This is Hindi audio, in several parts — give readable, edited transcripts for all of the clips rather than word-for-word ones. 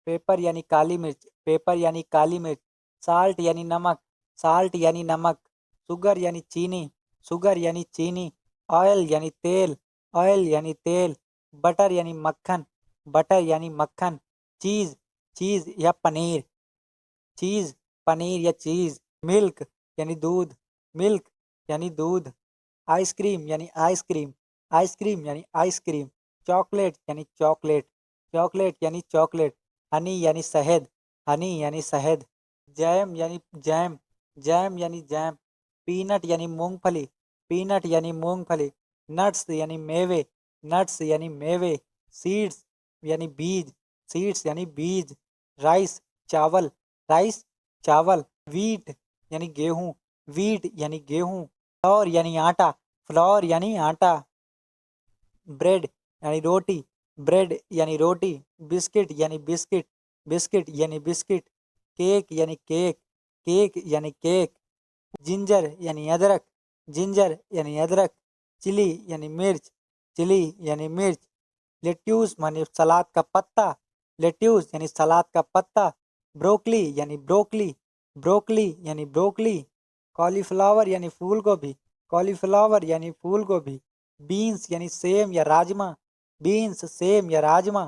पेपर यानी काली मिर्च, पेपर यानी काली मिर्च। साल्ट यानी नमक, साल्ट यानी नमक। शुगर यानी चीनी, शुगर यानी चीनी। ऑयल यानी तेल, ऑयल यानी तेल। बटर यानी मक्खन, बटर यानी मक्खन। चीज़, चीज़ या पनीर, चीज़, पनीर या चीज़। मिल्क यानी दूध, मिल्क यानी दूध। आइसक्रीम यानी आइसक्रीम, आइसक्रीम यानी आइसक्रीम। चॉकलेट यानी चॉकलेट, चॉकलेट यानी चॉकलेट। हनी यानी शहद, हनी यानी शहद। जैम यानी जैम, जैम यानी जैम। पीनट यानी मूंगफली, पीनट यानी मूंगफली। नट्स यानी मेवे, नट्स यानी मेवे। सीड्स यानी बीज, सीड्स यानी बीज। राइस चावल, राइस चावल। वीट यानी गेहूँ, वीट यानी गेहूँ। फ्लोर यानी आटा, फ्लोर यानी आटा। ब्रेड यानी रोटी, ब्रेड यानी रोटी। बिस्किट यानी बिस्किट, बिस्किट यानी बिस्किट। केक यानी केक, केक यानी केक। जिंजर यानी अदरक, जिंजर यानी अदरक। चिली यानी मिर्च, चिली यानी मिर्च। लेट्यूस यानी सलाद का पत्ता, लेट्यूस यानी सलाद का पत्ता। ब्रोकली यानी ब्रोकली, ब्रोकली यानी ब्रोकली। कॉलीफ्लावर यानी फूल गोभी, कॉलीफ्लावर यानी फूल गोभी। बीन्स यानी सेम या राजमा, बीन्स सेम या राजमा।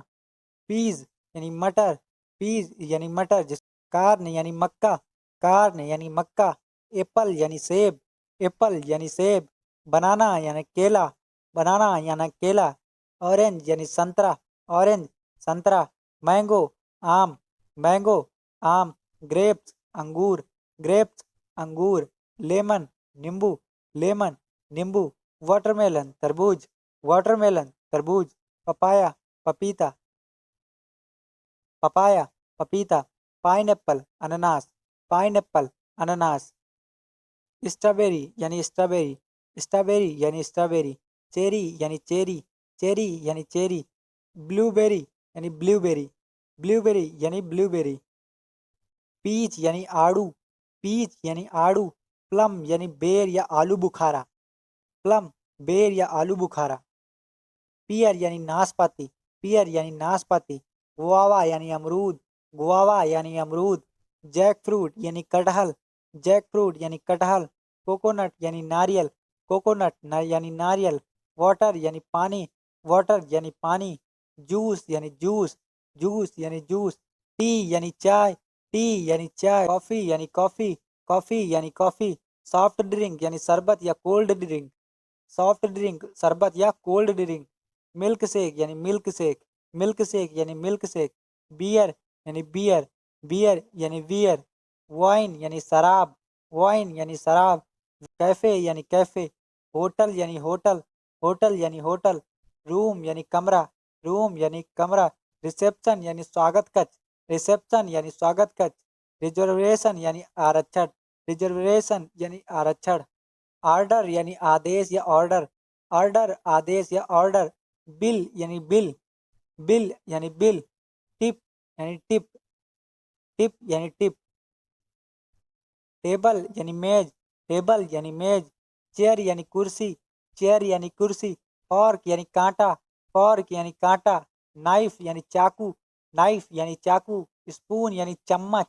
पीज यानी मटर, पीज यानी मटर। जिस कार्न यानी मक्का, कार्न यानी मक्का। एप्पल यानी सेब, एप्पल यानी सेब। बनाना यानी केला, बनाना यानी केला। ऑरेंज यानी संतरा, ऑरेंज संतरा। मैंगो आम, मैंगो आम। ग्रेप्स अंगूर, ग्रेप्स अंगूर। लेमन नींबू, लेमन नींबू। वाटरमेलन तरबूज, वाटरमेलन तरबूज। पपाया पपीता, पपाया पपीता। पाइनएप्पल अनानास, पाइनएप्पल अनानास। स्ट्रॉबेरी यानी स्ट्रॉबेरी, स्ट्रॉबेरी यानी स्ट्रॉबेरी। चेरी यानी चेरी, चेरी यानी चेरी। ब्लूबेरी यानी ब्लूबेरी, ब्लूबेरी यानी ब्लूबेरी। पीच यानी आड़ू, पीच यानी आड़ू। प्लम यानी बेर या आलू बुखारा, प्लम बेर या आलू बुखारा। पियर यानी नाशपाती, पियर यानी नाशपाती। गुआवा यानी अमरूद, गुआवा यानी अमरूद। जैक फ्रूट यानी कटहल, जैक फ्रूट यानी कटहल। कोकोनट यानी नारियल, कोकोनट यानी नारियल। वाटर यानी पानी, वाटर यानी पानी। जूस यानी जूस, जूस यानी जूस। टी यानी चाय, टी यानी चाय। कॉफ़ी यानी कॉफ़ी, कॉफ़ी यानी कॉफ़ी। सॉफ्ट ड्रिंक यानी शरबत या कोल्ड ड्रिंक, सॉफ्ट ड्रिंक शरबत या कोल्ड ड्रिंक। मिल्क शेक यानी मिल्क शेक, मिल्क शेक यानी मिल्क शेक। बियर यानी बियर, बियर यानी बियर। वाइन यानी शराब, वाइन यानी शराब। कैफे यानी कैफे। होटल यानी होटल, होटल यानी होटल। रूम यानी कमरा, रूम यानी कमरा। रिसेप्शन यानी स्वागत कक्ष, रिसेप्शन यानी स्वागत कक्ष। रिजर्वेशन यानी आरक्षण, रिजर्वेशन यानी आरक्षण। ऑर्डर यानी आदेश या ऑर्डर, ऑर्डर आदेश या ऑर्डर। बिल यानी बिल, बिल यानी बिल। टिप यानी टिप, टिप यानी टिप। टेबल यानी मेज, टेबल यानी मेज। चेयर यानी कुर्सी, चेयर यानी कुर्सी। फॉर्क यानी कांटा, फॉर्क यानी कांटा। नाइफ यानी चाकू, नाइफ यानी चाकू। स्पून यानी चम्मच,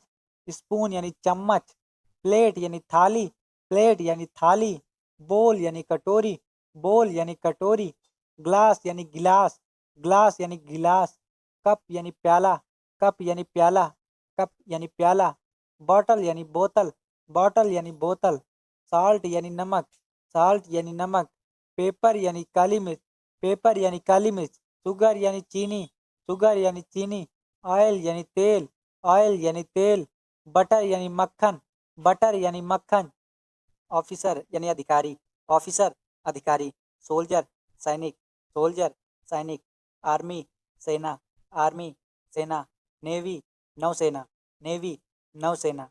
स्पून यानी चम्मच। प्लेट यानी थाली, प्लेट यानी थाली। बोल यानी कटोरी, बोल यानी कटोरी। ग्लास यानी गिलास, ग्लास यानी गिलास। कप यानी प्याला, कप यानी प्याला, कप यानी प्याला। बॉटल यानी बोतल, बॉटल यानी बोतल। साल्ट यानी नमक, साल्ट यानी नमक। पेपर यानी काली मिर्च, पेपर यानी काली मिर्च। शुगर यानी चीनी, शुगर यानी चीनी। ऑयल यानी तेल, ऑयल यानी तेल। बटर यानी मक्खन, बटर यानी मक्खन। ऑफिसर यानी अधिकारी, ऑफिसर अधिकारी। सोल्जर सैनिक, सोल्जर सैनिक। आर्मी सेना, आर्मी सेना। नेवी नौसेना, नेवी नौसेना।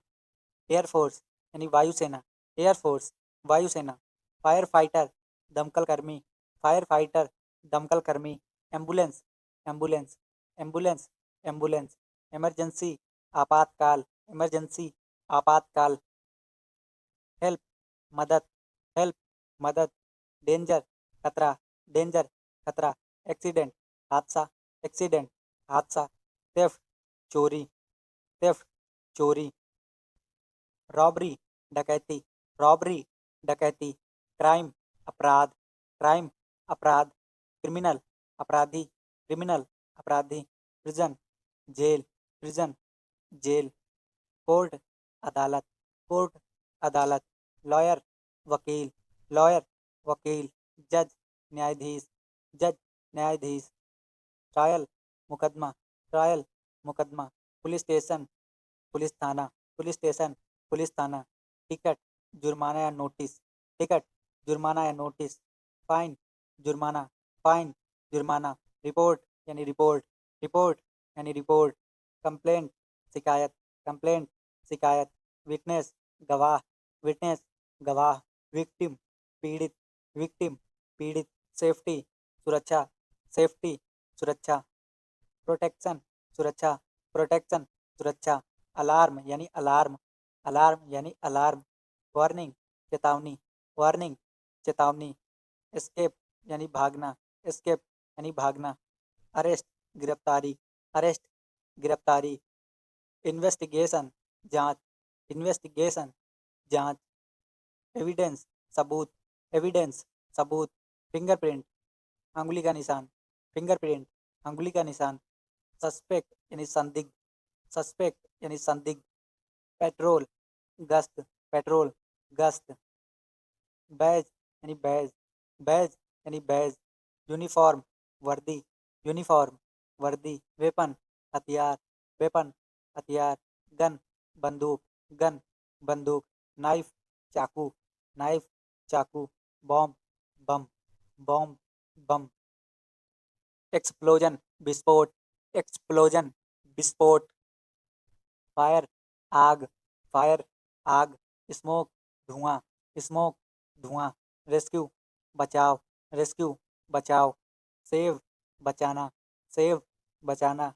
एयरफोर्स यानी वायुसेना, एयरफोर्स वायुसेना। फायर फाइटर दमकल कर्मी, फायर फाइटर दमकल कर्मी। Ambulance, ambulance, ambulance, ambulance. Emergency आपातकाल, इमरजेंसी आपातकाल। हेल्प मदद, हेल्प मदद। डेंजर खतरा, डेंजर खतरा। एक्सीडेंट हादसा, एक्सीडेंट हादसा। थेफ्ट चोरी, थेफ्ट, चोरी, रॉबरी, डकैती, रॉबरी, डकैती, क्राइम, अपराध, क्राइम, अपराध, क्रिमिनल, अपराधी, क्रिमिनल, अपराधी, prison, jail, prison, jail, court, अदालत, कोर्ट, अदालत, लॉयर, वकील, लॉयर, वकील, जज, न्यायाधीश, जज, न्यायाधीश, ट्रायल, मुकदमा, ट्रायल, मुकदमा, पुलिस स्टेशन, पुलिस थाना, पुलिस स्टेशन, पुलिस थाना, टिकट, जुर्माना या नोटिस, टिकट, जुर्माना या नोटिस, फाइन, जुर्माना, फाइन, जुर्माना, रिपोर्ट यानी रिपोर्ट, रिपोर्ट यानी रिपोर्ट, कंप्लेंट, शिकायत, कंप्लेंट, शिकायत, विटनेस, गवाह, विटनेस, गवाह, विक्टिम, पीड़ित, विक्टिम, पीड़ित, सेफ्टी, सुरक्षा, सेफ्टी, सुरक्षा, प्रोटेक्शन, सुरक्षा, प्रोटेक्शन, सुरक्षा, अलार्म यानी अलार्म, अलार्म यानी अलार्म, वार्निंग, चेतावनी, वार्निंग, चेतावनी, एस्केप यानी भागना, एस्केप यानी भागना, अरेस्ट, गिरफ्तारी, अरेस्ट, गिरफ्तारी, इन्वेस्टिगेशन, जांच, इन्वेस्टिगेशन, जांच, एविडेंस, सबूत, एविडेंस, सबूत, फिंगरप्रिंट, अंगुली का निशान, फिंगरप्रिंट, अंगुली का निशान, सस्पेक्ट यानी संदिग्ध, सस्पेक्ट यानी संदिग्ध, पेट्रोल, गश्त, पेट्रोल, गश्त, बैज यानी बैज, बैज यानी बैज, यूनिफॉर्म, वर्दी, यूनिफॉर्म, वर्दी, वेपन, हथियार, वेपन, हथियार, गन, बंदूक, गन, बंदूक, नाइफ, चाकू, नाइफ, चाकू, बॉम्ब, बम, बॉम्ब, बम, एक्सप्लोजन, विस्फोट, एक्सप्लोजन, विस्फोट, फायर, आग, फायर, आग, स्मोक, धुआं, स्मोक, धुआं, रेस्क्यू, बचाव, रेस्क्यू, बचाव, सेव, बचाना, सेव, बचाना,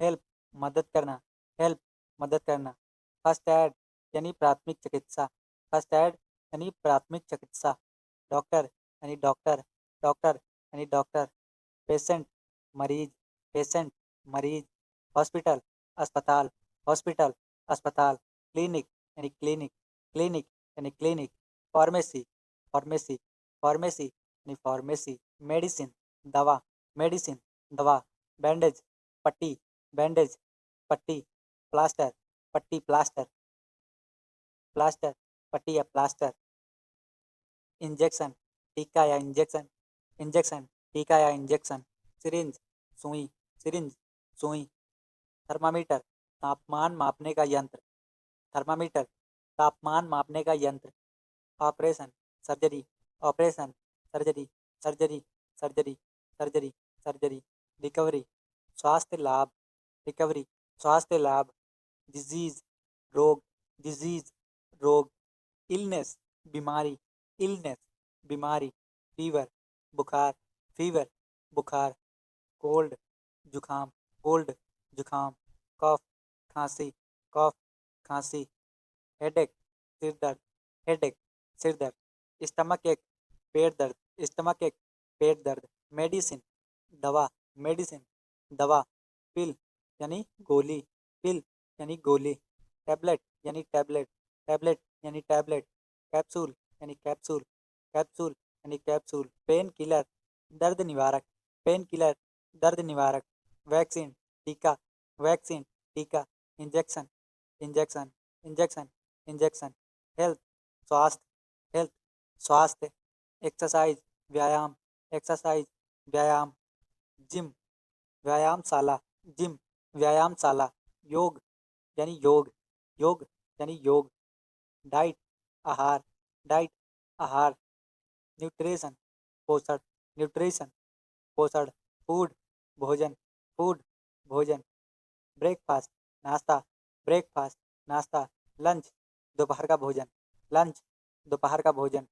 हेल्प, मदद करना, हेल्प, मदद करना, फर्स्ट एड यानी प्राथमिक चिकित्सा, फर्स्ट एड यानी प्राथमिक चिकित्सा, डॉक्टर यानी डॉक्टर, डॉक्टर यानी डॉक्टर, पेशेंट, मरीज, पेशेंट, मरीज, हॉस्पिटल, अस्पताल, हॉस्पिटल, अस्पताल, क्लिनिक यानी क्लिनिक, क्लिनिक यानी क्लिनिक, फार्मेसी, फार्मेसी, फार्मेसी यानी फार्मेसी, मेडिसिन, दवा, मेडिसिन, दवा, बैंडेज, पट्टी, बैंडेज, पट्टी, प्लास्टर, पट्टी, प्लास्टर, प्लास्टर, पट्टी या प्लास्टर, इंजेक्शन, टीका या इंजेक्शन, इंजेक्शन, टीका या इंजेक्शन, सिरिंज, सुई, सिरिंज, सुई, थर्मामीटर, तापमान मापने का यंत्र, थर्मामीटर, तापमान मापने का यंत्र, operation, surgery, operation, surgery, surgery, surgery, surgery, surgery, recovery, स्वास्थ्य लाभ, रिकवरी, स्वास्थ्य लाभ, डिजीज, रोग, डिजीज, रोग, इलनेस, बीमारी, इलनेस, बीमारी, फीवर, बुखार, फीवर, बुखार, कोल्ड, जुखाम, कोल्ड, जुखाम, कफ, खांसी, कफ, खांसी, हेडेक, सिर दर्द, हेडेक, सिर दर्द, स्टमक एक, पेट दर्द, स्टमक एक, पेट दर्द, मेडिसिन, दवा, मेडिसिन, दवा, पिल यानी गोली, पिल यानी गोली, टैबलेट यानी टैबलेट, टैबलेट यानी टैबलेट, कैप्सूल यानी कैप्सूल, कैप्सूल यानी कैप्सूल, पेन किलर, दर्द निवारक, पेन किलर, दर्द निवारक, वैक्सीन, टीका, वैक्सीन, टीका, injection, injection, injection, injection, health, स्वास्थ्य, हेल्थ, स्वास्थ्य, एक्सरसाइज, व्यायाम, एक्सरसाइज, व्यायाम, जिम, व्यायामशाला, जिम, व्यायामशाला, योग यानी योग, योग यानी योग, डाइट, आहार, डाइट, आहार, न्यूट्रिशन, पोषण, न्यूट्रिशन, पोषण, फूड, भोजन, फूड, भोजन, ब्रेकफास्ट, नाश्ता, ब्रेकफास्ट, नाश्ता, लंच, दोपहर का भोजन, लंच, दोपहर का भोजन,